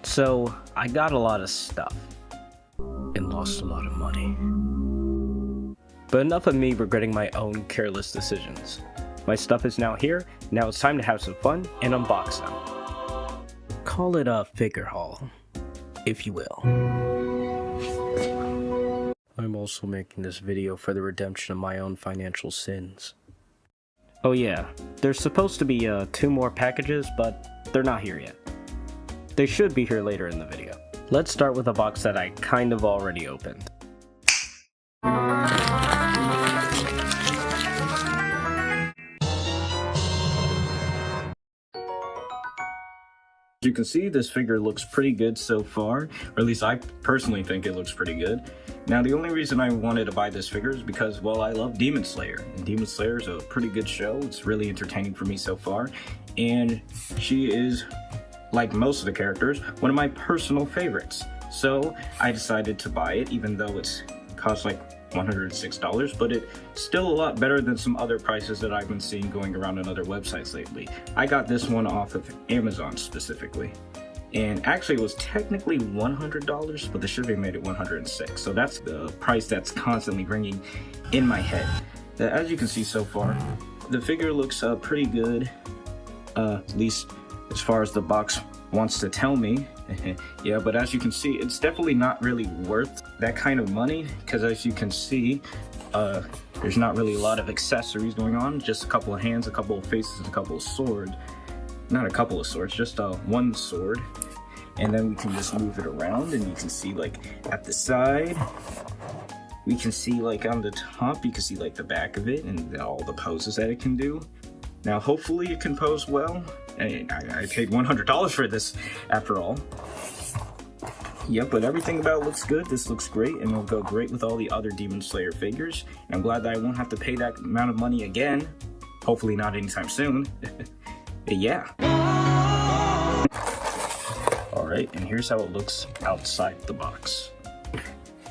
So, I got a lot of stuff and lost a lot of money. But enough of me regretting my own careless decisions. My stuff is now here, now it's time to have some fun and unbox them. Call it a figure haul, if you will. I'm also making this video for the redemption of my own financial sins. Oh yeah, there's supposed to be 2 more packages, but they're not here yet. They should be here later in the video. Let's start with a box that I kind of already opened. As you can see, this figure looks pretty good so far, or at least I personally think it looks pretty good. Now, the only reason I wanted to buy this figure is because, well, I love Demon Slayer, and Demon Slayer is a pretty good show. It's really entertaining for me so far, and she is, like most of the characters, one of my personal favorites. So I decided to buy it, even though it costs like $106, but it's still a lot better than some other prices that I've been seeing going around on other websites lately. I got this one off of Amazon specifically, and actually it was technically $100, but the shipping made it $106, so that's the price that's constantly ringing in my head. As you can see so far, the figure looks pretty good, at least as far as the box wants to tell me. Yeah, but as you can see, it's definitely not really worth that kind of money, because as you can see, there's not really a lot of accessories going on, just a couple of hands, a couple of faces, and a couple of swords. Not a couple of swords, just one sword. And then we can just move it around, and you can see like at the side, we can see like on the top, you can see like the back of it and all the poses that it can do. Now, hopefully it can pose well. I paid $100 for this after all. Yep, but everything about it looks good. This looks great, and it'll go great with all the other Demon Slayer figures. And I'm glad that I won't have to pay that amount of money again. Hopefully not anytime soon. Yeah. Alright, and here's how it looks outside the box.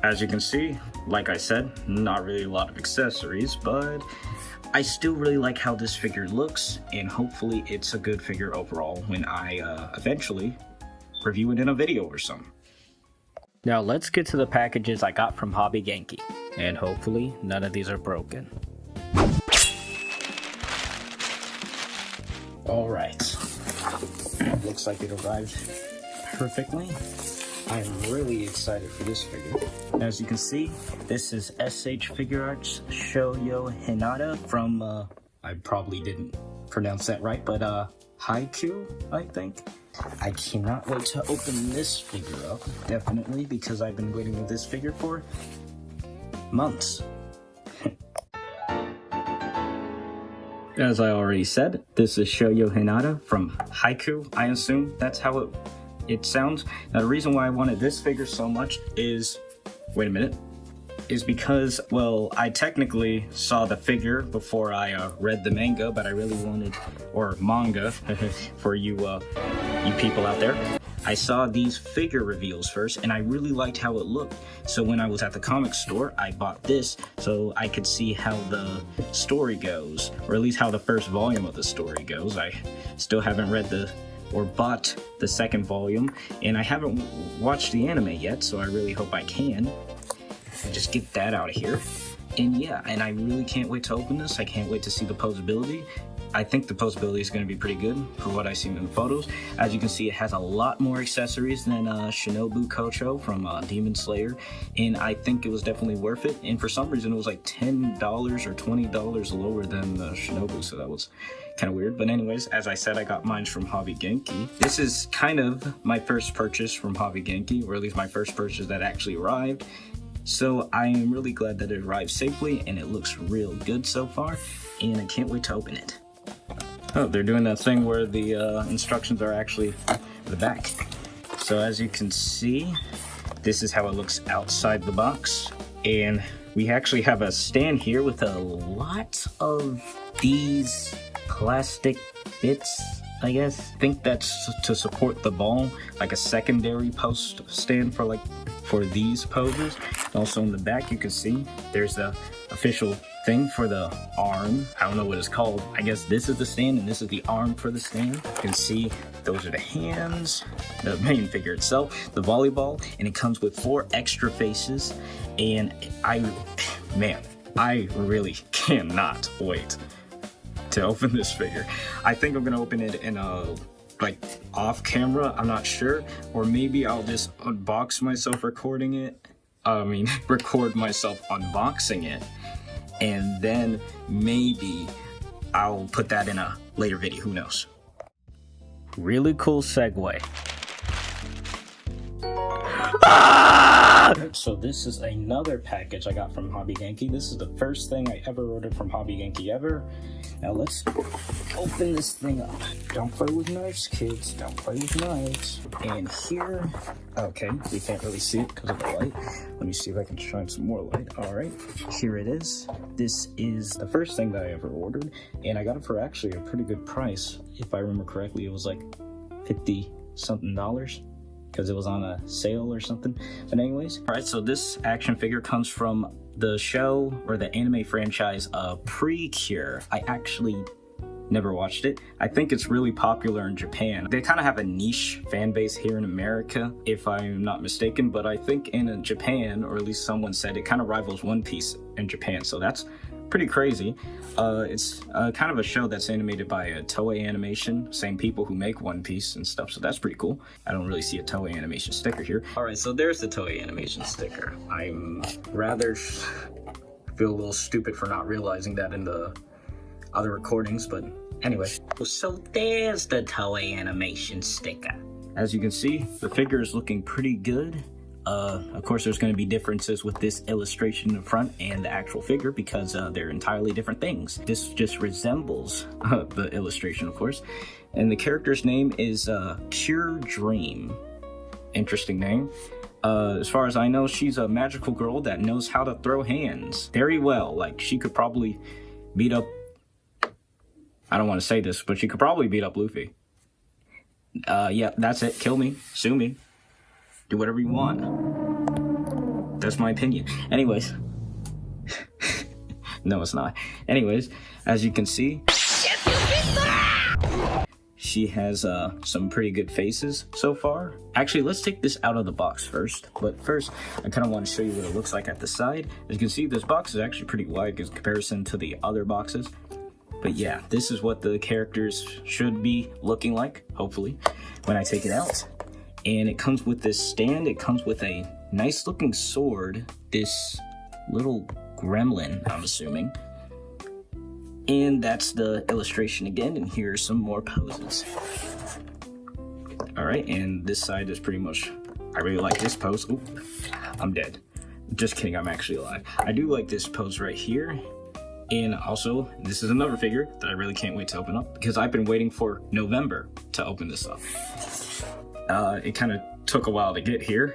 As you can see, like I said, not really a lot of accessories, but I still really like how this figure looks, and hopefully it's a good figure overall when I eventually review it in a video or something. Now let's get to the packages I got from Hobby Genki, and hopefully none of these are broken. Alright, looks like it arrived perfectly. I'm really excited for this figure. As you can see, this is SH Figuarts Shoyo Hinata from, I probably didn't pronounce that right, but Haikyuu, I think. I cannot wait to open this figure up, definitely, because I've been waiting with this figure for months. As I already said, this is Shoyo Hinata from Haikyuu. I assume that's how it sounds. Now, the reason why I wanted this figure so much is, wait a minute, is because, well, I technically saw the figure before I read the manga, but I really wanted, or manga, for you people out there. I saw these figure reveals first, and I really liked how it looked. So when I was at the comic store, I bought this so I could see how the story goes, or at least how the first volume of the story goes. I still haven't read or bought the second volume, and I haven't watched the anime yet, so I really hope I can. Just get that out of here. And yeah, and I really can't wait to open this. I can't wait to see the posability. I think the posability is going to be pretty good for what I've seen in the photos. As you can see, it has a lot more accessories than Shinobu Kocho from Demon Slayer, and I think it was definitely worth it. And for some reason, it was like $10 or $20 lower than Shinobu, so that was kind of weird. But anyways, as I said, I got mine from Hobby Genki. This is kind of my first purchase from Hobby Genki, or at least my first purchase that actually arrived. So I am really glad that it arrived safely, and it looks real good so far, and I can't wait to open it. Oh, they're doing that thing where the instructions are actually the back. So as you can see, this is how it looks outside the box, and we actually have a stand here with a lot of these plastic bits, I guess. I think that's to support the ball, like a secondary post stand for these poses. Also in the back, you can see there's the official thing for the arm. I don't know what it's called. I guess this is the stand and this is the arm for the stand. You can see those are the hands, the main figure itself, the volleyball, and it comes with 4 extra faces. And I really cannot wait to open this figure. I think I'm gonna open it in a like off camera, I'm not sure, or maybe I'll just unbox myself recording it. Record myself unboxing it, and then maybe I'll put that in a later video, who knows. Really cool segue. So this is another package I got from Hobby Genki. This is the first thing I ever ordered from Hobby Genki ever. Now let's open this thing up. Don't play with knives, kids. Don't play with knives. And here, okay, we can't really see it because of the light. Let me see if I can shine some more light. All right, here it is. This is the first thing that I ever ordered, and I got it for actually a pretty good price. If I remember correctly, it was like $50-something because it was on a sale or something. But anyways, all right, so this action figure comes from the show or the anime franchise Precure. I actually never watched it. I think it's really popular in Japan. They kind of have a niche fan base here in America, if I'm not mistaken, but I think in Japan, or at least someone said, it kind of rivals One Piece in Japan, so that's pretty crazy. It's kind of a show that's animated by Toei Animation, same people who make One Piece and stuff, so that's pretty cool. I don't really see a Toei Animation sticker here. Alright, so there's the Toei Animation sticker. I'm rather feel a little stupid for not realizing that in the other recordings, but anyway. So there's the Toei Animation sticker. As you can see, the figure is looking pretty good. Of course, there's going to be differences with this illustration in the front and the actual figure because they're entirely different things. This just resembles the illustration, of course. And the character's name is Pure Dream. Interesting name. As far as I know, she's a magical girl that knows how to throw hands very well. Like, she could probably beat up... I don't want to say this, but she could probably beat up Luffy. Yeah, that's it. Kill me. Sue me. Do whatever you want. That's my opinion. Anyways. No, it's not. Anyways, as you can see, she has some pretty good faces so far. Actually, let's take this out of the box first. But first, I kind of want to show you what it looks like at the side. As you can see, this box is actually pretty wide in comparison to the other boxes. But yeah, this is what the characters should be looking like, hopefully, when I take it out. And it comes with this stand. It comes with a nice looking sword, this little gremlin, I'm assuming. And that's the illustration again, and here's some more poses. All right, and this side is pretty much, I really like this pose. Ooh, I'm dead. Just kidding, I'm actually alive. I do like this pose right here. And also, this is another figure that I really can't wait to open up because I've been waiting for November to open this up. It kind of took a while to get here.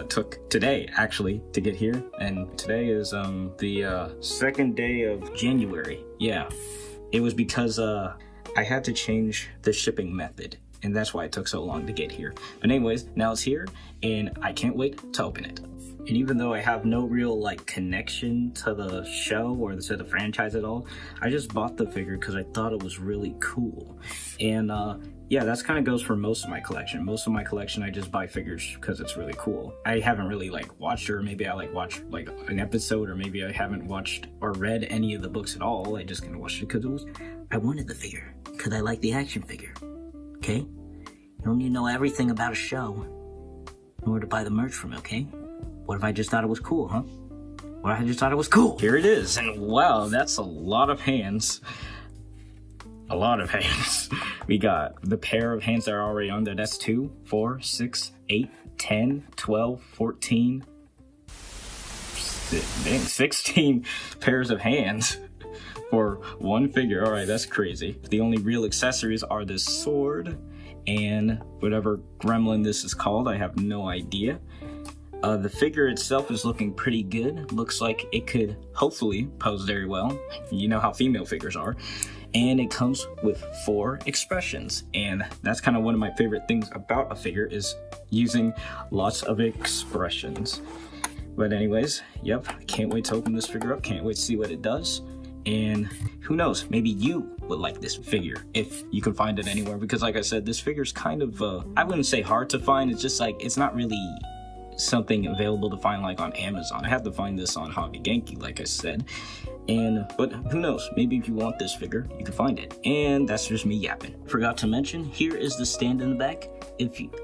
Took today, actually, to get here. And today is the second day of January. Yeah, it was because I had to change the shipping method. And that's why it took so long to get here. But anyways, now it's here, and I can't wait to open it. And even though I have no real connection to the show or to the franchise at all, I just bought the figure because I thought it was really cool. And yeah, that's kind of goes for most of my collection. Most of my collection, I just buy figures because it's really cool. I haven't really watched, or maybe I watched an episode, or maybe I haven't watched or read any of the books at all. I just kind of watched it because I wanted the figure because I like the action figure. Okay? You don't need to know everything about a show in order to buy the merch from it, okay? What if I just thought it was cool, huh? What if I just thought it was cool? Here it is, and wow, that's a lot of hands. A lot of hands. We got the pair of hands that are already on there. That's 2, 4, 6, 8, 10, 12, 14, 16 pairs of hands for one figure. All right, that's crazy. The only real accessories are this sword and whatever gremlin this is called. I have no idea. The figure itself is looking pretty good. Looks like it could hopefully pose very well. You know how female figures are. And it comes with 4 expressions. And that's kind of one of my favorite things about a figure, is using lots of expressions. But anyways, yep, I can't wait to open this figure up. Can't wait to see what it does. And who knows, maybe you would like this figure if you can find it anywhere, because like I said, this figure's kind of I wouldn't say hard to find. It's just like it's not really something available to find like on Amazon. I had to find this on Hobby Genki, like I said. But who knows, maybe if you want this figure, you can find it. And that's just me yapping. Forgot to mention, here is the stand in the back.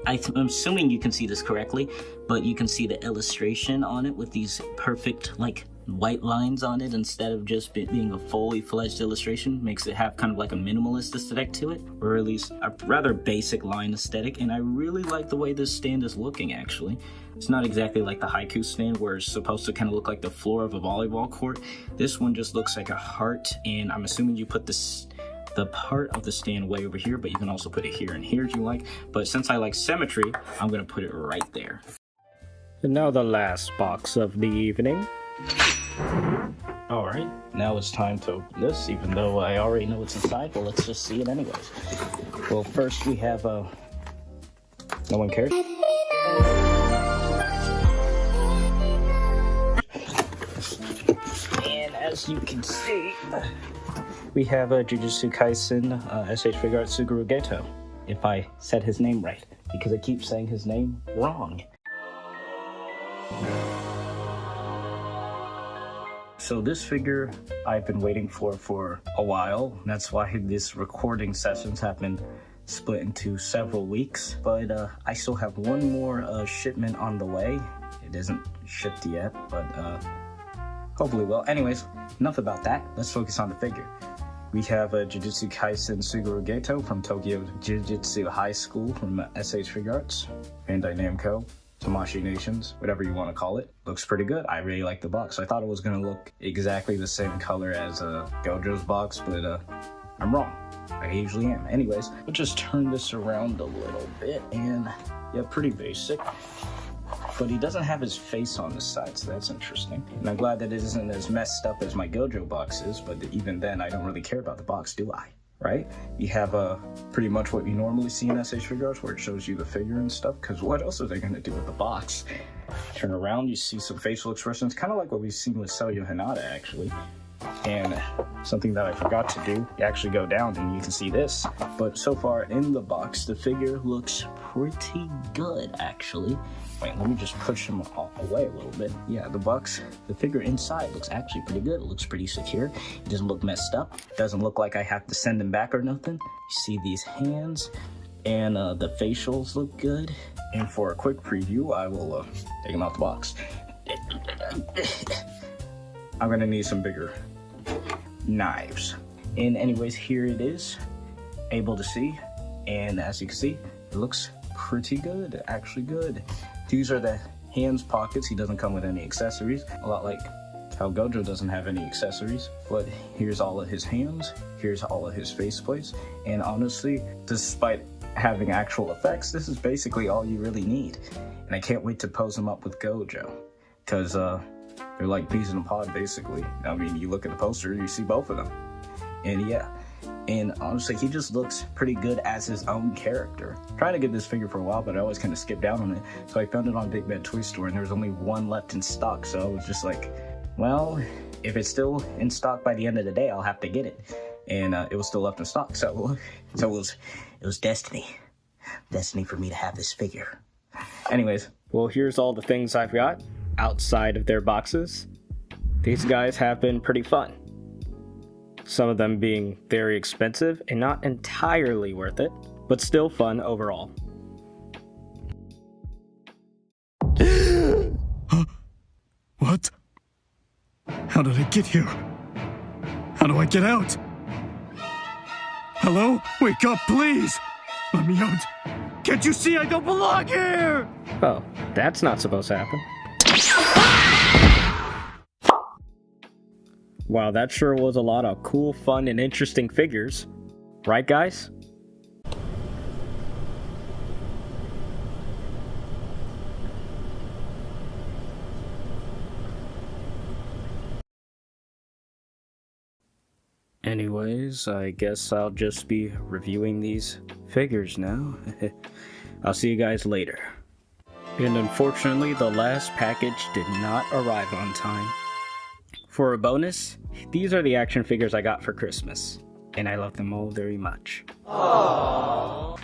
I'm assuming you can see this correctly, but you can see the illustration on it with these perfect like white lines on it instead of just being a fully fledged illustration. Makes it have kind of like a minimalist aesthetic to it, or at least a rather basic line aesthetic. And I really like the way this stand is looking, actually. It's not exactly like the Haiku stand where it's supposed to kind of look like the floor of a volleyball court. This one just looks like a heart, and I'm assuming you put the part of the stand way over here, but you can also put it here and here if you like. But since I like symmetry, I'm gonna put it right there. And now the last box of the evening. Alright, now it's time to open this, even though I already know what's inside, but let's just see it anyways. Well, first we have no one cares. And as you can see, we have a Jujutsu Kaisen SH Figuarts Suguru Geto, if I said his name right, because I keep saying his name wrong. So this figure I've been waiting for a while. That's why these recording sessions have been split into several weeks. But I still have one more shipment on the way. It isn't shipped yet, but hopefully will. Anyways, enough about that. Let's focus on the figure. We have a Jujutsu Kaisen Suguru Geto from Tokyo Jiu-Jitsu High School from SH Figuarts, Bandai Namco, Tamashii Nations, whatever you want to call it. Looks pretty good. I really like the box. I thought it was going to look exactly the same color as Gojo's box, but I'm wrong. I usually am. Anyways, we'll just turn this around a little bit, and yeah, pretty basic. But he doesn't have his face on the side, so that's interesting. And I'm glad that it isn't as messed up as my Gojo box is, but even then, I don't really care about the box, do I? Right? You have pretty much what you normally see in SH Figuarts, where it shows you the figure and stuff, because what else are they going to do with the box? Turn around, you see some facial expressions, kind of like what we've seen with Seiyo Hinata, actually. And something that I forgot to do, you actually go down and you can see this. But so far in the box, the figure looks pretty good, actually. Wait, let me just push him away a little bit. Yeah, the figure inside looks actually pretty good. It looks pretty secure. It doesn't look messed up. It doesn't look like I have to send him back or nothing. You see these hands, and the facials look good. And for a quick preview, I will take him out the box. I'm gonna need some bigger knives. And anyways, here it is, able to see. And as you can see, it looks pretty good, actually good. These are the hands pockets. He doesn't come with any accessories, a lot like how Gojo doesn't have any accessories. But here's all of his hands, here's all of his faceplates, and honestly, despite having actual effects, this is basically all you really need. And I can't wait to pose him up with Gojo, because they're like peas in a pod, basically. I mean, you look at the poster, you see both of them. And yeah, and honestly, he just looks pretty good as his own character. I'm trying to get this figure for a while, but I always kind of skipped out on it. So I found it on Big Bad Toy Store, and there was only one left in stock. So I was just like, well, if it's still in stock by the end of the day, I'll have to get it. And it was still left in stock. So it was destiny for me to have this figure. Anyways, Well, here's all the things I've got outside of their boxes. These guys have been pretty fun. Some of them being very expensive and not entirely worth it, but still fun overall. What? How did I get here? How do I get out? Hello? Wake up, please! Let me out! Can't you see I don't belong here? Oh, that's not supposed to happen. Wow, that sure was a lot of cool, fun, and interesting figures. Right, guys? Anyways, I guess I'll just be reviewing these figures now. I'll see you guys later. And unfortunately, the last package did not arrive on time. For a bonus, these are the action figures I got for Christmas, and I love them all very much. Aww.